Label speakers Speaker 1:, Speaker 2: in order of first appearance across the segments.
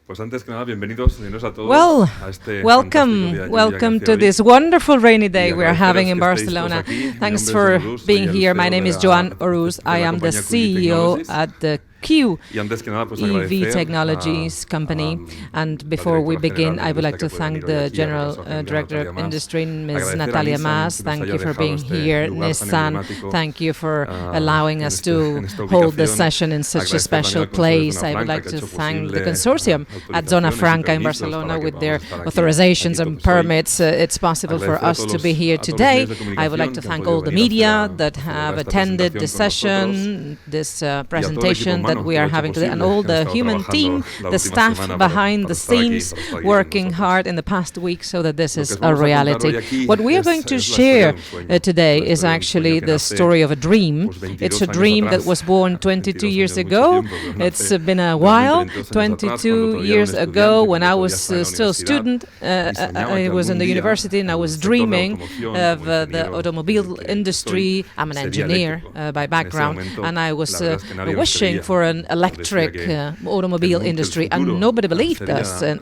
Speaker 1: Well, welcome to this wonderful rainy day we are having in Barcelona. Thanks for being here. My name is Joan Oruz. I am the CEO at the QEV Technologies company. And before we begin, I would like to thank the General Director of Industry, Ms. Natalia Mas. Thank you for being here. Nissan, thank you for allowing us to hold this session in such a special place. I would like to thank the consortium at Zona Franca in Barcelona with their authorizations and permits. It's possible for us to be here today. I would like to thank all the media that have attended this session, this presentation that we are having today, and all the human team, the staff behind the scenes, working hard in the past week so that this is a reality. What we are going to share today is actually the story of a dream. It's a dream that was born 22 years ago. It's been a while. 22 years ago, when I was still a student, I was in the university and I was dreaming of the automobile industry. I'm an engineer by background, and I was wishing for an electric automobile industry, and nobody believed us in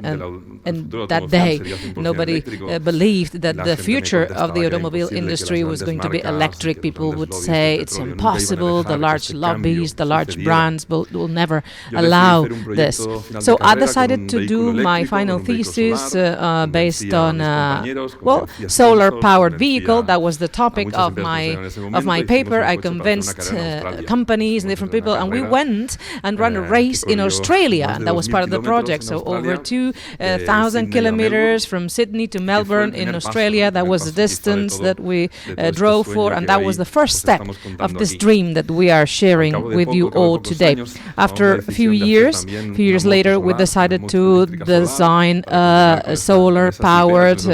Speaker 1: that day. Nobody believed that the future of the automobile industry was going to be electric. People would say it's impossible, the large lobbies, the large brands will never allow this. So I decided to do my final thesis based on solar-powered vehicle. That was the topic of my paper. I convinced companies and different people, and we went and ran a race in Australia, and that was part of the project. So over 2,000 kilometers from Sydney to Melbourne in Australia. That was the distance that we drove for, and that was the first step of this dream that we are sharing with you all today. After a few years later, we decided to design a solar-powered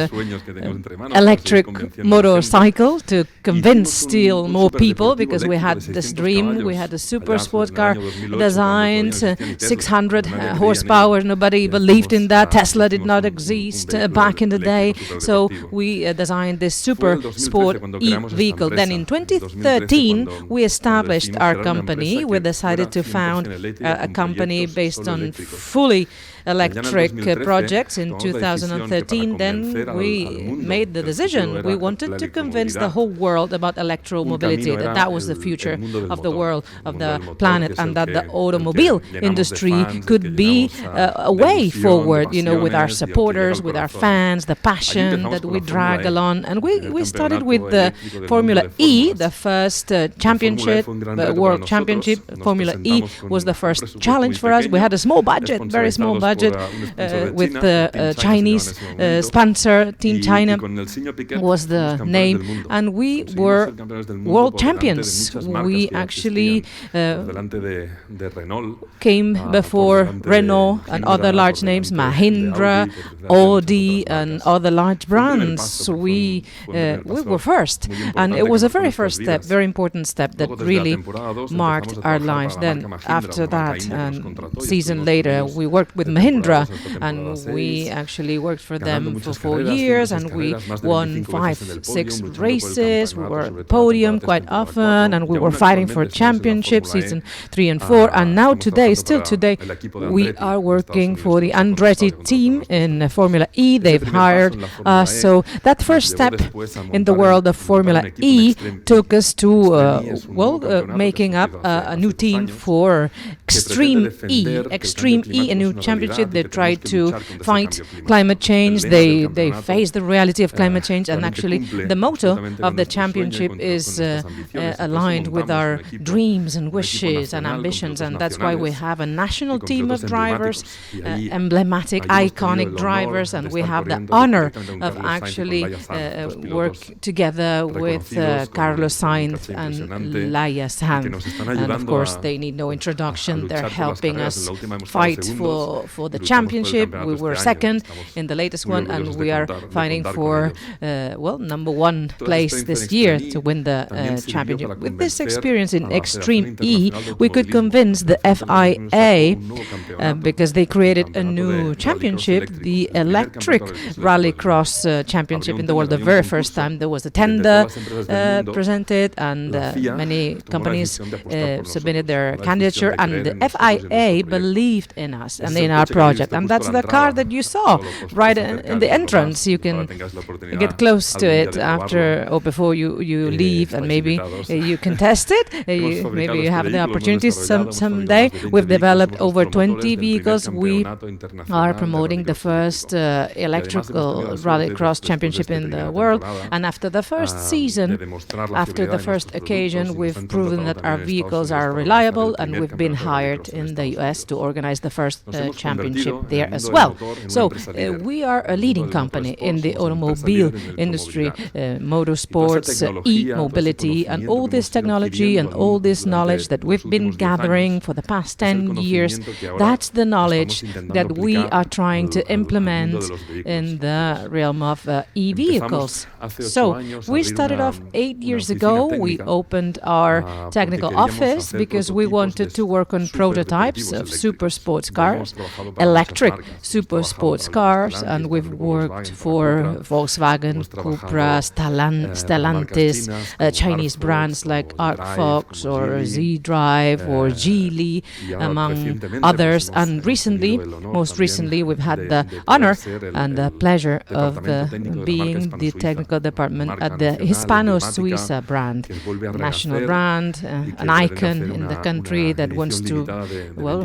Speaker 1: electric motorcycle to convince still more people, because we had this dream. We had a super sport car designed, 600 horsepower. Nobody believed in that. Tesla did not exist back in the day. So we designed this super sport e-vehicle. Then in 2013, we established our company. We decided to found a company based on fully electric projects in 2013. Then we made the decision. We wanted to convince the whole world about electromobility, that was the future of the world, of the planet, and that the automobile industry could be a way forward, with our supporters, with our fans, the passion that we drag along. And we started with the Formula E, the first championship, world championship. Formula E was the first challenge for us. We had a small budget, very small budget, with the Chinese sponsor. Team China was the name, and we were world champions. We actually came before Renault and other large names, Mahindra, Audi, and other large brands. We were first, and it was a very first step, very important step that really marked our lives. Then after that, season later, we worked with Mahindra, and we actually worked for them for 4 years, and we won 5-6 races. We were podium quite often, and we were fighting for championship season 3 and 4. And now today, still today, we are working for the Andretti team in Formula E. They've hired us. So that first step in the world of Formula E took us to making up a new team for Extreme E, a new championship. They tried to fight climate change. They face the reality of climate change, and actually the motto of the championship is aligned with our dreams and wishes and ambitions, and that's why we have a national team of drivers, emblematic, iconic drivers, and we have the honor of actually work together with Carlos Sainz and Laia Sanz. And of course, they need no introduction. They're helping us fight for the championship. We were second in the latest one, and we are fighting for number 1 place this year to win the championship. With this experience in Extreme E, we could convinced the FIA, because they created a new championship, the electric rallycross championship in the world. The very first time there was a tender presented, and many companies submitted their candidature, and the FIA believed in us and in our project. And that's the car that you saw right in the entrance. You can get close to it after or before you leave, and maybe you can test it. Maybe you have the opportunity someday. We've developed over 20 vehicles. We are promoting the first electrical rallycross championship in the world. And after the first season, after the first occasion, we've proven that our vehicles are reliable, and we've been hired in the US to organize the first championship there as well. So we are a leading company in the automobile industry, motorsports, e-mobility, and all this technology and all this knowledge that we've been gathering for the past 10 years. That's the knowledge that we are trying to implement in the realm of e-vehicles. So we started off 8 years ago. We opened our technical office because we wanted to work on prototypes of super sports cars, electric super sports cars, and we've worked for Volkswagen, Cupra, Stellantis, Chinese brands like Arcfox or Z-Drive or Geely, among others. And recently, most recently, we've had the honor and the pleasure of being the technical department at the Hispano-Suiza brand, national brand, an icon in the country that wants to, well,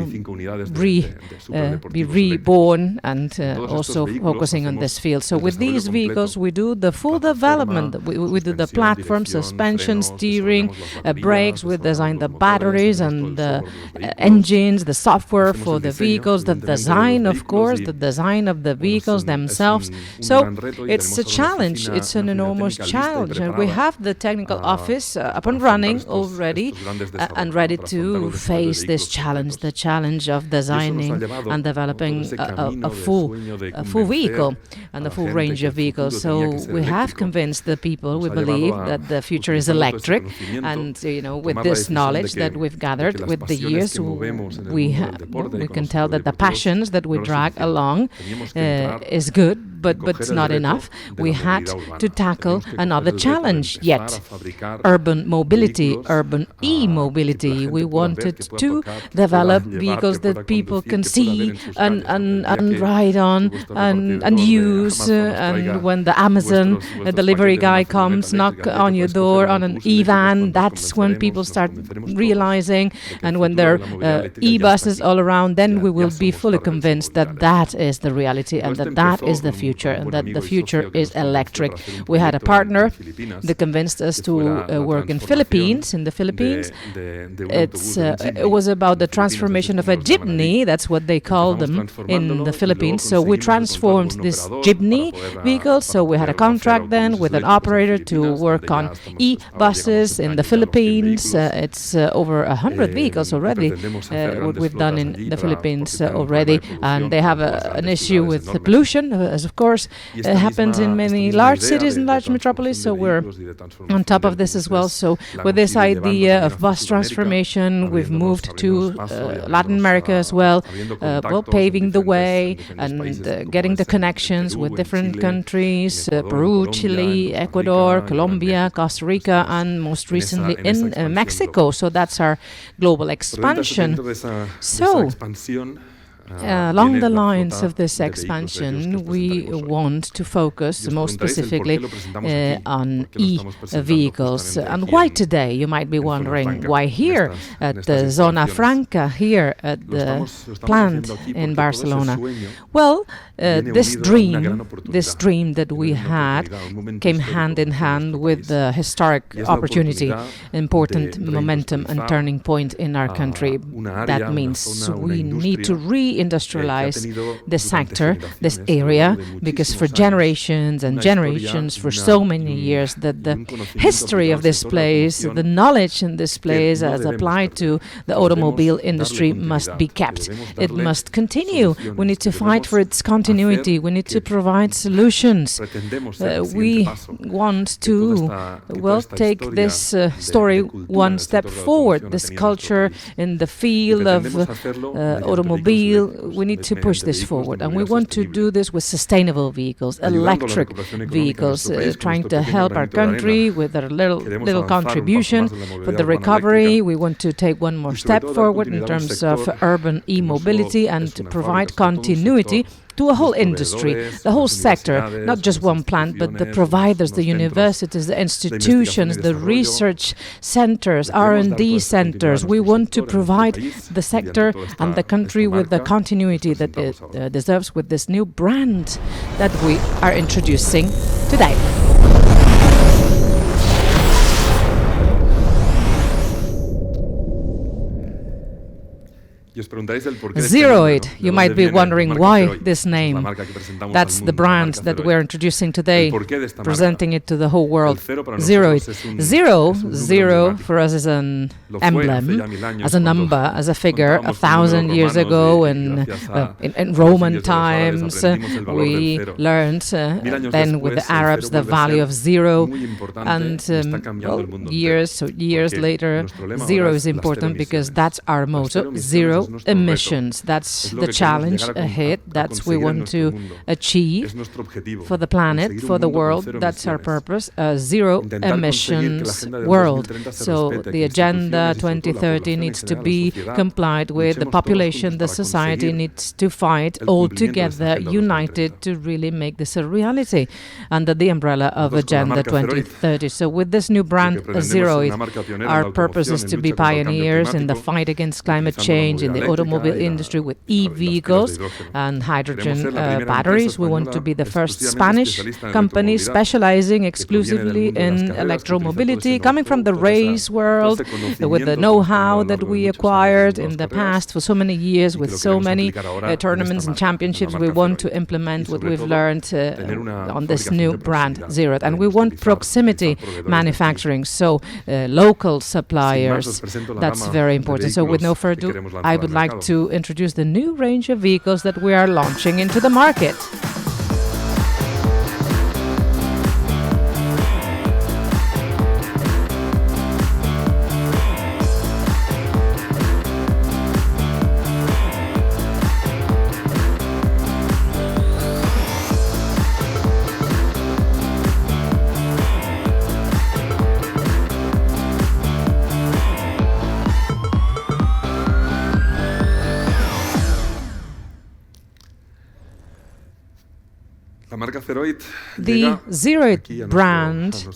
Speaker 1: be reborn, and also focusing on this field. So with these vehicles, we do the full development. We do the platform, suspension, steering, brakes. We design the batteries and the engines, the software for the vehicles, the design, of course, the design of the vehicles themselves. So it's a challenge. It's an enormous challenge. And we have the technical office up and running already and ready to face this challenge, the challenge of designing and developing a full vehicle and a full range of vehicles. So we have convinced the people. We believe that the future is electric, and with this knowledge that we've gathered with the years, we can tell that the passions that we drag along is good, but it's not enough. We had to tackle another challenge yet: urban mobility, urban e-mobility. We wanted to develop vehicles that people can see and ride on and use. And when the Amazon delivery guy comes, knock on your door on an e-van, that's when people start realizing. And when there are e-buses all around, then we will be fully convinced that that is the reality and that is the future, and that the future is electric. We had a partner that convinced us to work in the Philippines. It was about the transformation of a jeepney. That's what they call them in the Philippines. So we transformed this jeepney vehicle. So we had a contract then with an operator to work on e-buses in the Philippines. It's over 100 vehicles already, what we've done in the Philippines already. And they have an issue with the pollution, as of course happens in many large cities and large metropolises. So we're on top of this as well. So with this idea of bus transformation, we've moved to Latin America as well, paving the way and getting the connections with different countries, Peru, Chile, Ecuador, Colombia, Costa Rica, and most recently in Mexico. So that's our global expansion. So along the lines of this expansion, we want to focus most specifically on e-vehicles. And why today? You might be wondering, why here at the Zona Franca, here at the plant in Barcelona? Well, this dream that we had came hand in hand with the historic opportunity, important momentum and turning point in our country. That means we need to reindustrialize this sector, this area, because for generations and generations, for so many years, that the history of this place, the knowledge in this place as applied to the automobile industry must be kept. It must continue. We need to fight for its continuity. We need to provide solutions. We want to, well, take this story one step forward. This culture in the field of automobile, we need to push this forward. And we want to do this with sustainable vehicles, electric vehicles, trying to help our country with a little contribution for the recovery. We want to take one more step forward in terms of urban e-mobility and to provide continuity to a whole industry, the whole sector, not just one plant, but the providers, the universities, the institutions, the research centers, R&D centers. We want to provide the sector and the country with the continuity that it deserves with this new brand that we are introducing today. ZEROID, you might be wondering why this name. That's the brand that we're introducing today, presenting it to the whole world. ZEROID. Zero for us is an emblem, as a number, as a figure. 1,000 years ago in Roman times, we learned then with the Arabs the value of zero. And years later, zero is important because that's our motto, zero emissions. That's the challenge ahead. That's what we want to achieve for the planet, for the world. That's our purpose, a zero emissions world. So the Agenda 2030 needs to be complied with. The population, the society needs to fight all together, united, to really make this a reality under the umbrella of Agenda 2030. So with this new brand, ZEROID, our purpose is to be pioneers in the fight against climate change, in the automobile industry with e-vehicles and hydrogen batteries. We want to be the first Spanish company specializing exclusively in electromobility, coming from the race world with the know-how that we acquired in the past for so many years, with so many tournaments and championships. We want to implement what we've learned on this new brand, ZEROID. And we want proximity manufacturing, so local suppliers. That's very important. So with no further ado, I would like to introduce the new range of vehicles that we are launching into the market. The ZEROID brand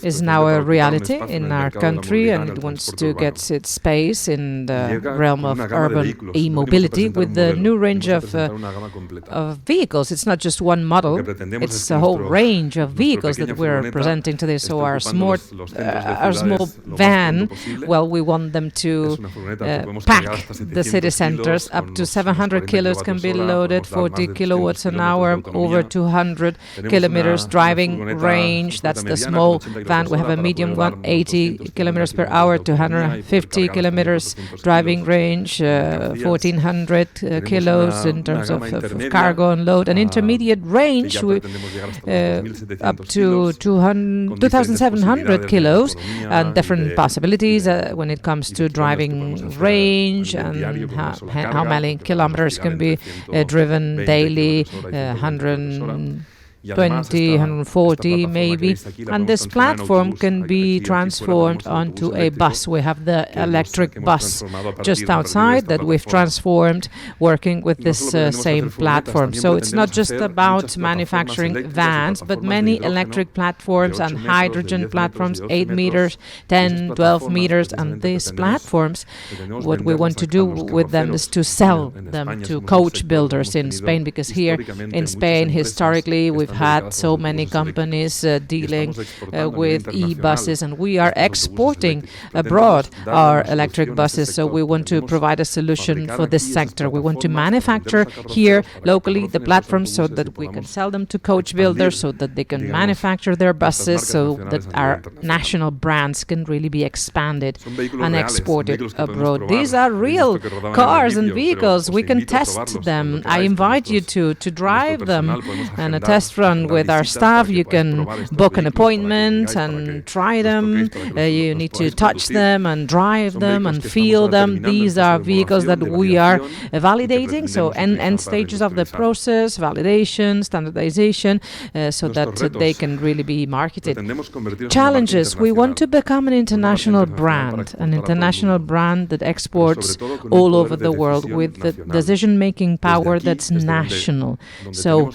Speaker 1: is now a reality in our country, and it wants to get its space in the realm of urban e-mobility with the new range of vehicles. It's not just one model, it's a whole range of vehicles that we're presenting today. So our small van, well, we want them to pack the city centers. Up to 700 kilos can be loaded, 40 kilowatts an hour, over 200 kilometers driving range. That's the small van. We have a medium one, 80 kilometers per hour, 250 kilometers driving range, 1,400 kilos in terms of cargo and load. An intermediate range up to 2,700 kilos, and different possibilities when it comes to driving range and how many kilometers can be driven daily, 120, 140 maybe, and this platform can be transformed onto a bus. We have the electric bus just outside that we've transformed, working with this same platform. So it's not just about manufacturing vans, but many electric platforms and hydrogen platforms, 8 meters, 10, 12 meters, and these platforms, what we want to do with them is to sell them to coach builders in Spain, because here in Spain, historically, we've had so many companies dealing with e-buses, and we are exporting abroad our electric buses. So we want to provide a solution for this sector. We want to manufacture here locally the platforms so that we can sell them to coach builders, so that they can manufacture their buses, so that our national brands can really be expanded and exported abroad. These are real cars and vehicles. We can test them. I invite you to drive them and a test run with our staff. You can book an appointment and try them. You need to touch them and drive them and feel them. These are vehicles that we are validating, so end stages of the process, validation, standardization, so that they can really be marketed. Challenges: we want to become an international brand that exports all over the world with the decision-making power that's national. So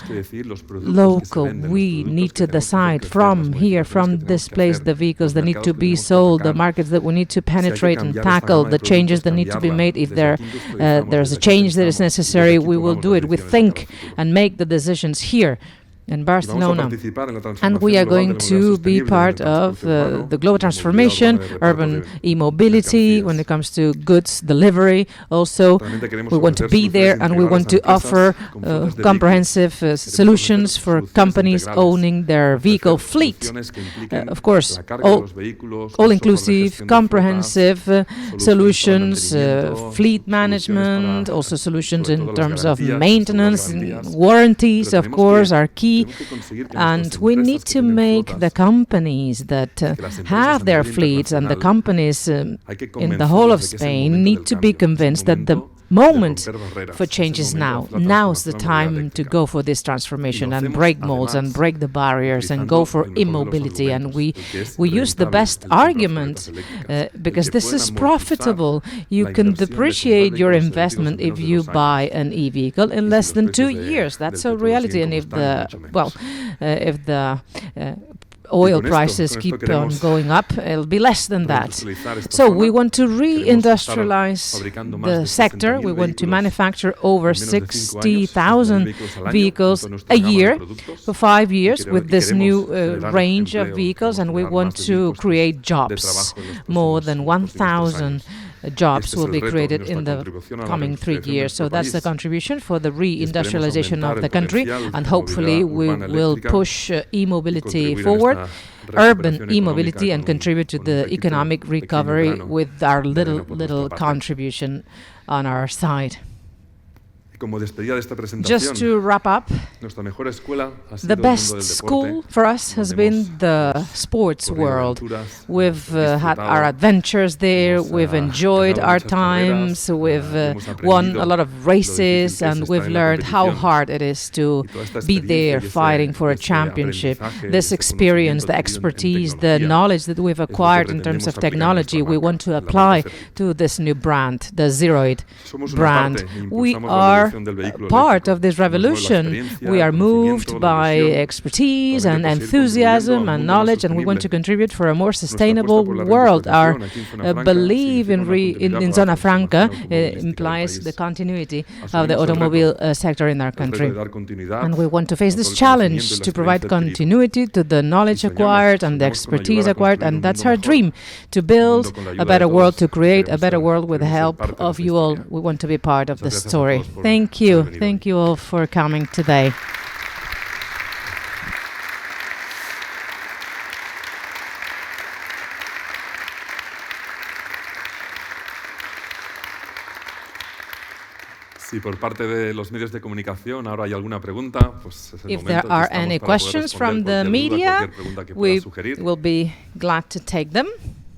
Speaker 1: local, we need to decide from here, from this place, the vehicles that need to be sold, the markets that we need to penetrate and tackle, the changes that need to be made. If there's a change that is necessary, we will do it. We think and make the decisions here in Barcelona, and we are going to be part of the global transformation, urban e-mobility, when it comes to goods delivery. Also, we want to be there, and we want to offer comprehensive solutions for companies owning their vehicle fleet. Of course, all-inclusive, comprehensive solutions, fleet management, also solutions in terms of maintenance, warranties, of course, are key. And we need to make the companies that have their fleets, and the companies in the whole of Spain need to be convinced that the moment for change is now. Now's the time to go for this transformation and break molds and break the barriers and go for immobility. And we use the best argument because this is profitable. You can depreciate your investment if you buy an e-vehicle in less than 2 years. That's a reality. And if the oil prices keep on going up, it'll be less than that. So we want to re-industrialize the sector. We want to manufacture over 60,000 vehicles a year for 5 years with this new range of vehicles, and we want to create jobs. More than 1,000 jobs will be created in the coming 3 years. So that's the contribution for the re-industrialization of the country, and hopefully we will push e-mobility forward, urban e-mobility, and contribute to the economic recovery with our little contribution on our side. Just to wrap up, the best school for us has been the sports world. We've had our adventures there, we've enjoyed our times, we've won a lot of races, and we've learned how hard it is to be there fighting for a championship. This experience, the expertise, the knowledge that we've acquired in terms of technology, we want to apply to this new brand, the ZEROID brand. We are part of this revolution. We are moved by expertise and enthusiasm and knowledge, and we want to contribute for a more sustainable world. Our belief in Zona Franca implies the continuity of the automobile sector in our country. And we want to face this challenge to provide continuity to the knowledge acquired and the expertise acquired, and that's our dream, to build a better world, to create a better world with the help of you all. We want to be part of the story. Thank you. Thank you all for coming today.
Speaker 2: Si por parte de los medios de comunicación ahora hay alguna pregunta, pues es el
Speaker 1: If there are any questions from the media, we will be glad to take them.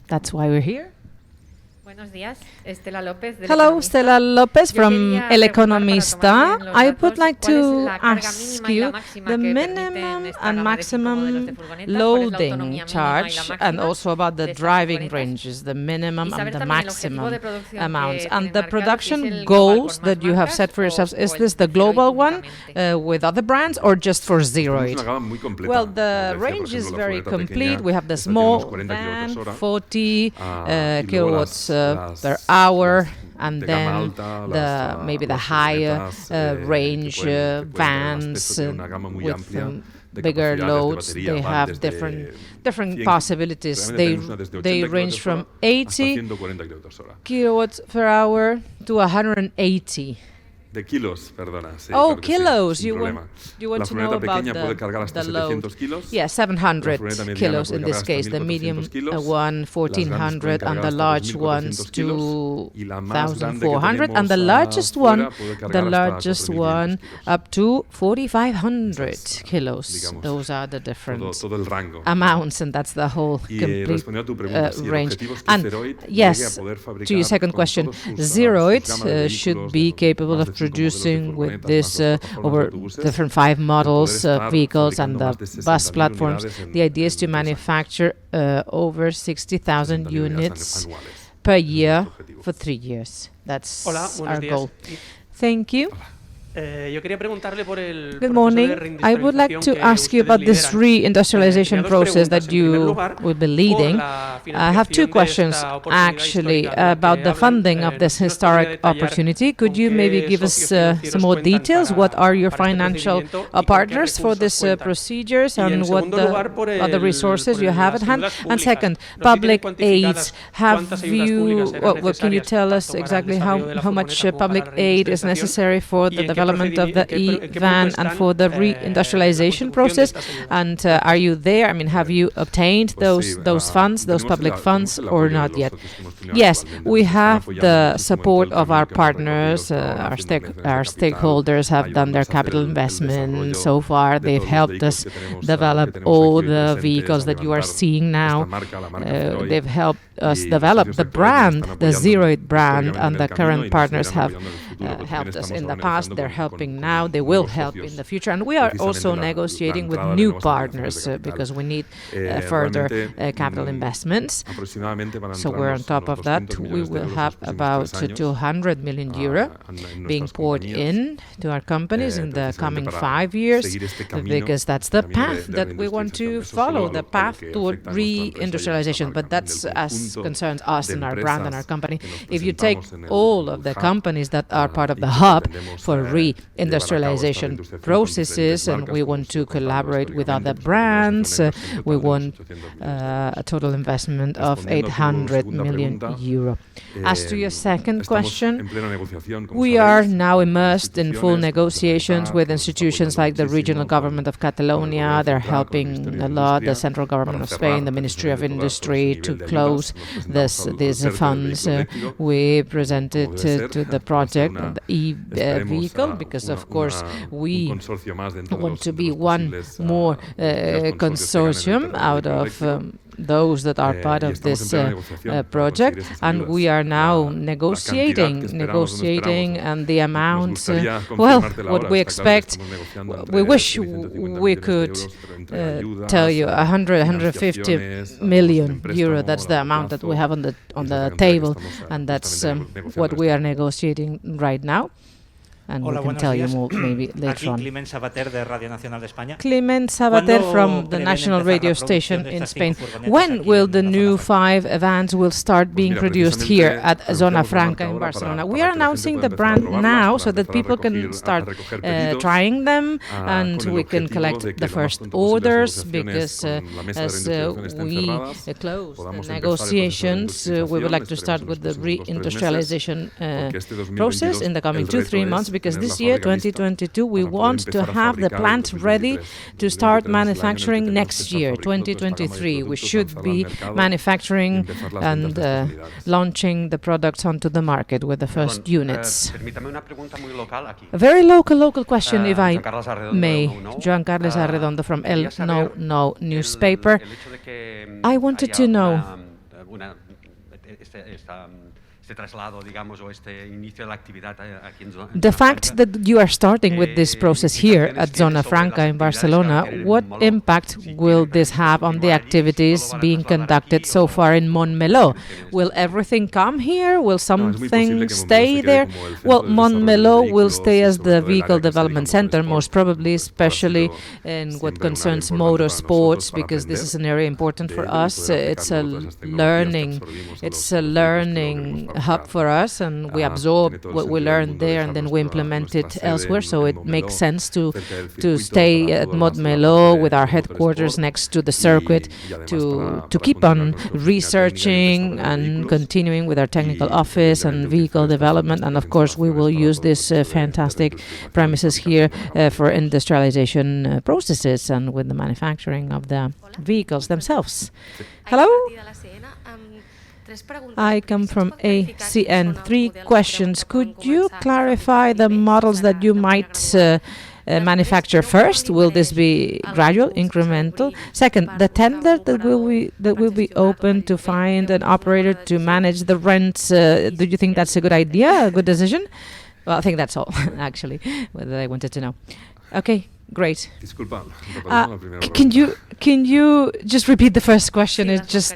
Speaker 1: That's why we're here.
Speaker 3: Buenos días, Estela López.
Speaker 1: Hello, Stella Lopez from El Economista. I would like to ask you the minimum and maximum loading charge, and also about the driving ranges, the minimum and the maximum amounts, and the production goals that you have set for yourselves. Is this the global one with other brands, or just for ZEROID? Well, the range is very complete. We have the small van, 40 kilowatts per hour, and then maybe the higher range vans with bigger loads, they have different possibilities. They range from 80 kilowatts per hour to 180.
Speaker 2: De kilos, perdona. Sí,
Speaker 1: oh,
Speaker 2: claro
Speaker 1: kilos.
Speaker 2: Sí,
Speaker 1: you want to know about the load. Yeah, 700 kilos in this case. The medium one, 1,400, and the large ones, 2,400, and the largest one up to 4,500 kilos. Those are the different amounts, and that's the whole complete range. And yes, to your second question, ZEROID should be capable of producing with this over different 5 models, vehicles and the bus platforms. The idea is to manufacture over 60,000 units per year for 3 years. That's our goal. Thank you. Good morning. I would like to ask you about this reindustrialization process that you will be leading. I have 2 questions, actually, about the funding of this historic opportunity. Could you maybe give us some more details? What are your financial partners for these procedures, and what are the resources you have at hand? And second, public aids. Have you, can you tell us exactly how much public aid is necessary for the development of the e-van and for the reindustrialization process? And are you there? I mean, have you obtained those funds, those public funds, or not yet? Yes, we have the support of our partners. Our stakeholders have done their capital investment so far. They've helped us develop all the vehicles that you are seeing now. They've helped us develop the brand, the ZEROID brand, and the current partners have helped us in the past. They're helping now. They will help in the future. And we are also negotiating with new partners because we need further capital investments. So we're on top of that. We will have about 200 million euro being poured in to our companies in the coming 5 years, because that's the path that we want to follow, the path toward reindustrialization. But that's as concerns us and our brand and our company. If you take all of the companies that are part of the hub for reindustrialization processes, and we want to collaborate with other brands, we want a total investment of 800 million euro. As to your second question, we are now immersed in full negotiations with institutions like the regional government of Catalonia. They're helping a lot, the central government of Spain, the Ministry of Industry, to close these funds. We presented to the project, the e-vehicle, because of course we want to be one more consortium out of those that are part of this project, and we are now negotiating and the amount, what we expect, we wish we could tell you 150 million euro. That's the amount that we have on the table, and that's what we are negotiating right now. And we can tell you more maybe later on. Clement Sabater from the national radio station in Spain. When will the new 5 vans will start being produced here at Zona Franca in Barcelona? We are announcing the brand now so that people can start trying them, and we can collect the first orders, because as we close the negotiations, we would like to start with the reindustrialization process in the coming 2-3 months, because this year, 2022, we want to have the plant ready to start manufacturing next year, 2023. We should be manufacturing and launching the products onto the market with the first units. A very local question, if I may. Joan Carles Arredondo from El No newspaper. I wanted to know, the fact that you are starting with this process here at Zona Franca in Barcelona, what impact will this have on the activities being conducted so far in Montmeló? Will everything come here? Will something stay there? Well, Montmeló will stay as the vehicle development center, most probably, especially in what concerns motorsports, because this is an area important for us. It's a learning hub for us, and we absorb what we learned there, and then we implement it elsewhere. So it makes sense to stay at Montmeló with our headquarters next to the circuit, to keep on researching and continuing with our technical office and vehicle development. And of course, we will use this fantastic premises here for industrialization processes and with the manufacturing of the vehicles themselves. Hello? I come from ACN. 3 questions. Could you clarify the models that you might manufacture first? Will this be gradual, incremental? Second, the tender that will be open to find an operator to manage the rents. Do you think that's a good idea, a good decision? Well, I think that's all, actually, what I wanted to know. Okay. Great. Can you just repeat the first question? It just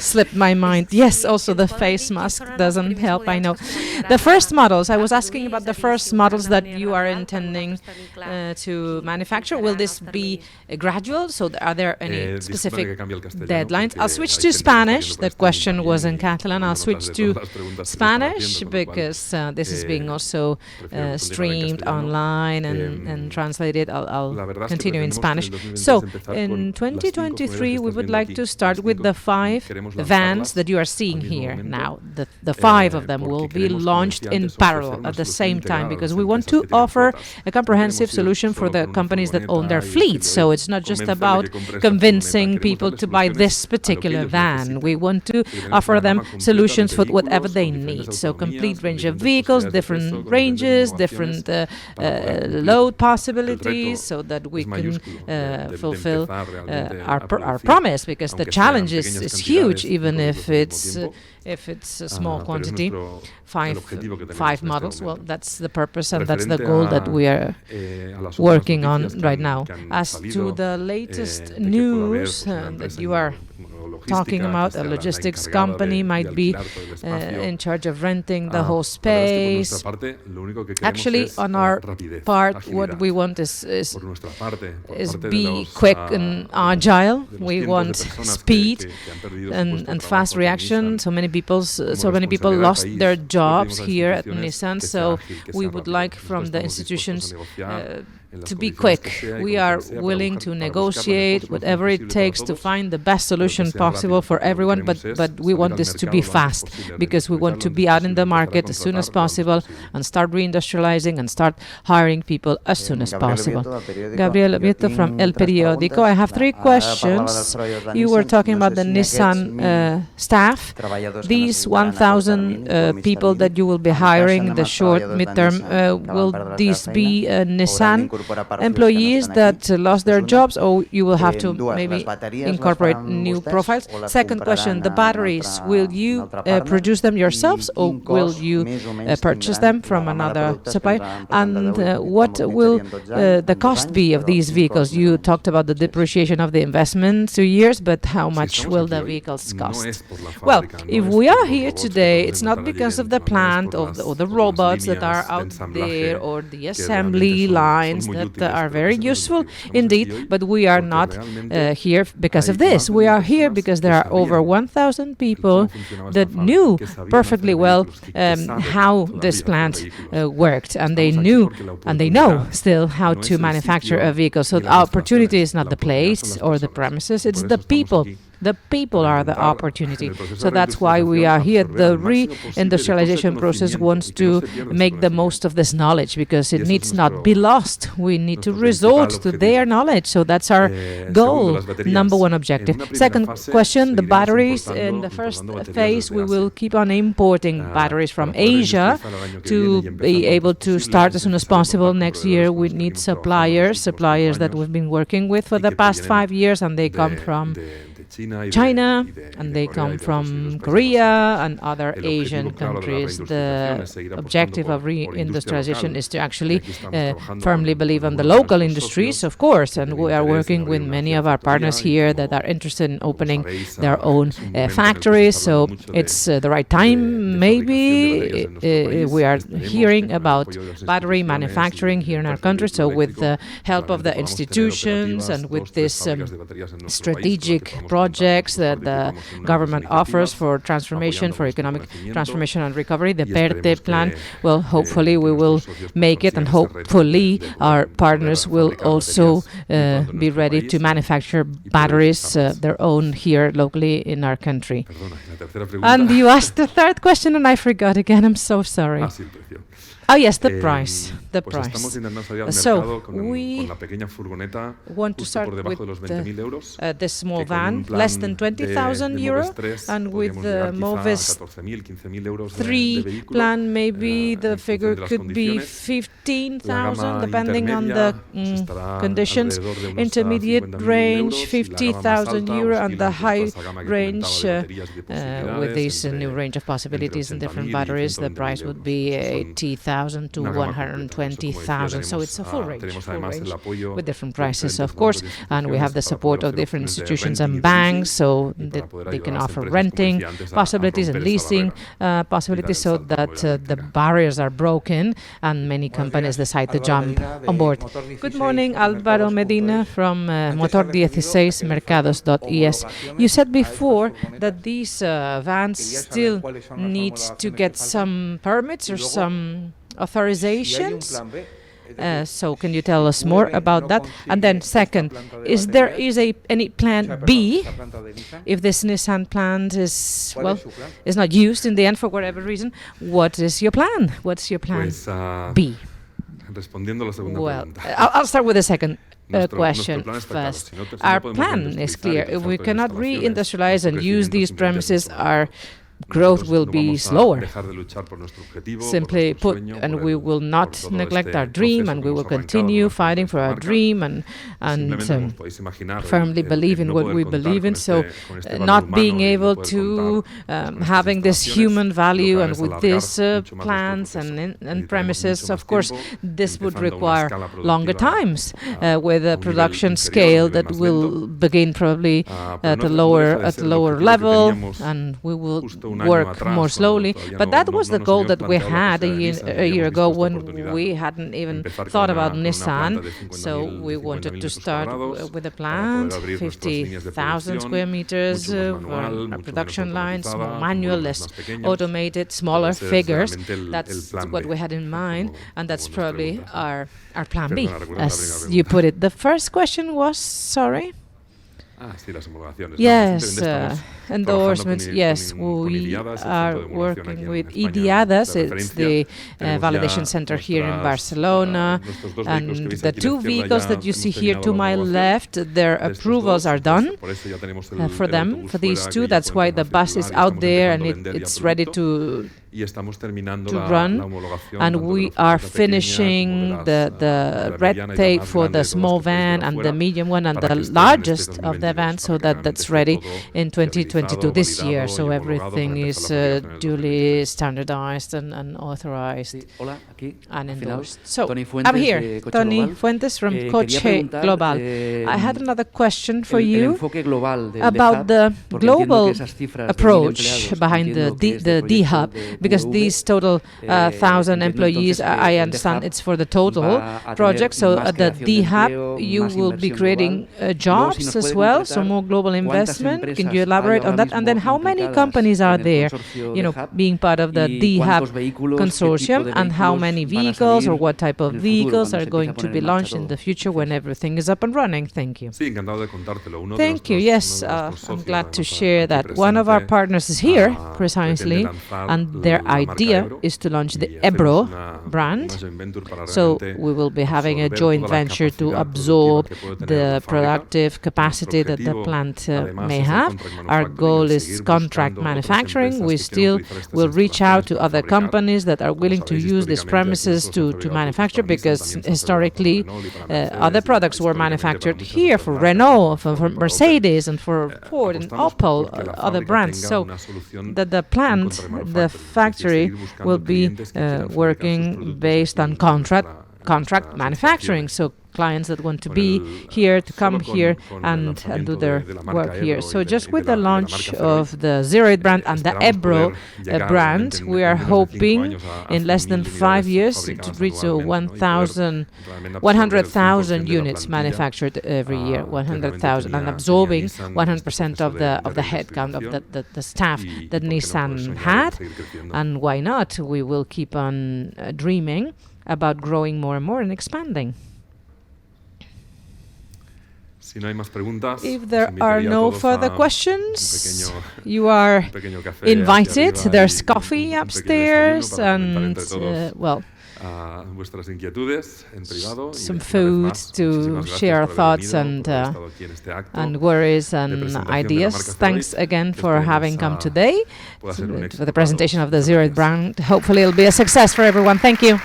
Speaker 1: slipped my mind. Yes, also the face mask doesn't help, I know. The first models, I was asking about the first models that you are intending to manufacture. Will this be gradual? So are there any specific deadlines? I'll switch to Spanish. The question was in Catalan. I'll switch to Spanish because this is being also streamed online and translated. I'll continue in Spanish. So, in 2023, we would like to start with the 5 vans that you are seeing here now. The 5 of them will be launched in parallel at the same time because we want to offer a comprehensive solution for the companies that own their fleets. So, it's not just about convincing people to buy this particular van. We want to offer them solutions for whatever they need. So, complete range of vehicles, different ranges, different load possibilities, so that we can fulfill our promise, because the challenge is huge, even if it's a small quantity. 5 models. Well, that's the purpose and that's the goal that we are working on right now. As to the latest news that you are talking about, a logistics company might be in charge of renting the whole space. Actually, on our part, what we want is be quick and agile. We want speed and fast reaction. So many people lost their jobs here at Nissan. So we would like from the institutions to be quick. We are willing to negotiate whatever it takes to find the best solution possible for everyone, but we want this to be fast, because we want to be out in the market as soon as possible and start reindustrializing and start hiring people as soon as possible. Gabriel Vieto from El Periódico. I have 3 questions. You were talking about the Nissan staff. These 1,000 people that you will be hiring in the short midterm, will these be Nissan employees that lost their jobs, or you will have to maybe incorporate new profiles? Second question, the batteries, will you produce them yourselves, or will you purchase them from another supplier? And what will the cost be of these vehicles? You talked about the depreciation of the investment 2 years, but how much will the vehicles cost? Well, if we are here today, it's not because of the plant or the robots that are out there, or the assembly lines that are very useful indeed, but we are not here because of this. We are here because there are over 1,000 people that knew perfectly well how this plant worked, and they knew and they know still how to manufacture a vehicle. So the opportunity is not the place or the premises, it's the people. The people are the opportunity. So that's why we are here. The reindustrialization process wants to make the most of this knowledge, because it needs not be lost. We need to resort to their knowledge. So that's our goal, number 1 objective. Second question, the batteries. In the first phase, we will keep on importing batteries from Asia to be able to start as soon as possible. Next year, we need suppliers that we've been working with for the past 5 years, and they come from China, and they come from Korea and other Asian countries. The objective of reindustrialization is to actually firmly believe in the local industries, of course, and we are working with many of our partners here that are interested in opening their own factories. So it's the right time, maybe. We are hearing about battery manufacturing here in our country, so with the help of the institutions and with this strategic projects that the government offers for transformation, for economic transformation and recovery. The PERTE plan, well, hopefully we will make it, and hopefully our partners will also be ready to manufacture batteries, their own here locally in our country. And you asked the third question and I forgot again. I'm so sorry. Oh, yes, the price. The price. So we want to start with the small van, less than 20,000 euro, and with the Moves 3 plan, maybe the figure could be 15,000, depending on the conditions. Intermediate range, 50,000 euro, and the high range, with this new range of possibilities in different batteries, the price would be 80,000 to 120,000. So it's a full range with different prices, of course. And we have the support of different institutions and banks, so that they can offer renting possibilities and leasing possibilities, so that the barriers are broken and many companies decide to jump on board. Good morning, Álvaro Medina from Motor16 Mercados.es. You said before that these vans still need to get some permits or some authorizations. So can you tell us more about that? And then second, is there any plan B if this Nissan plant is not used in the end for whatever reason? What is your plan? What's your plan B? Well, I'll start with the second question first. Our plan is clear. If we cannot reindustrialize and use these premises, our growth will be slower, simply put, and we will not neglect our dream, and we will continue fighting for our dream and firmly believe in what we believe in. So not being able to having this human value, and with these plans and premises, of course, this would require longer times with a production scale that will begin probably at a lower level, and we will work more slowly. But that was the goal that we had a year ago when we hadn't even thought about Nissan. So we wanted to start with a plant, 50,000 square meters, production lines, more manual, less automated, smaller figures. That's what we had in mind, and that's probably our plan B, as you put it. The first question was, sorry? Yes, endorsements. Yes, we are working with IDIADAS. It's the validation center here in Barcelona. And the two vehicles that you see here to my left, their approvals are done for them, for these two. That's why the bus is out there and it's ready to run, and we are finishing the red tape for the small van and the medium one and the largest of the van, so that's ready in 2022 this year. So everything is duly standardized and authorized and endorsed. So I'm here, Tony Fuentes from Coche Global. I had another question for you about the global approach behind the D-Hub, because these total 1,000 employees, I understand it's for the total project. So at the D-Hub, you will be creating jobs as well, so more global investment. Can you elaborate on that? And then how many companies are there, being part of the D-Hub consortium, and how many vehicles or what type of vehicles are going to be launched in the future when everything is up and running? Thank you. Thank you. Yes, I'm glad to share that one of our partners is here, precisely, and their idea is to launch the Ebro brand. So we will be having a joint venture to absorb the productive capacity that the plant may have. Our goal is contract manufacturing. We still will reach out to other companies that are willing to use these premises to manufacture, because historically other products were manufactured here for Renault, for Mercedes, and for Ford and Opel, other brands. So the plant, the factory, will be working based on contract contract manufacturing. So clients that want to be here, to come here and do their work here. So just with the launch of the ZEROID brand and the Ebro brand, we are hoping in less than 5 years to reach 100,000 units manufactured every year, 100,000, and absorbing 100% of the headcount of the staff that Nissan had. And why not? We will keep on dreaming about growing more and more and expanding. If there are no further questions, you are invited. There's coffee upstairs and, well, some food to share thoughts and worries and ideas. Thanks again for having come today for the presentation of the ZEROID brand. Hopefully it'll be a success for everyone. Thank you.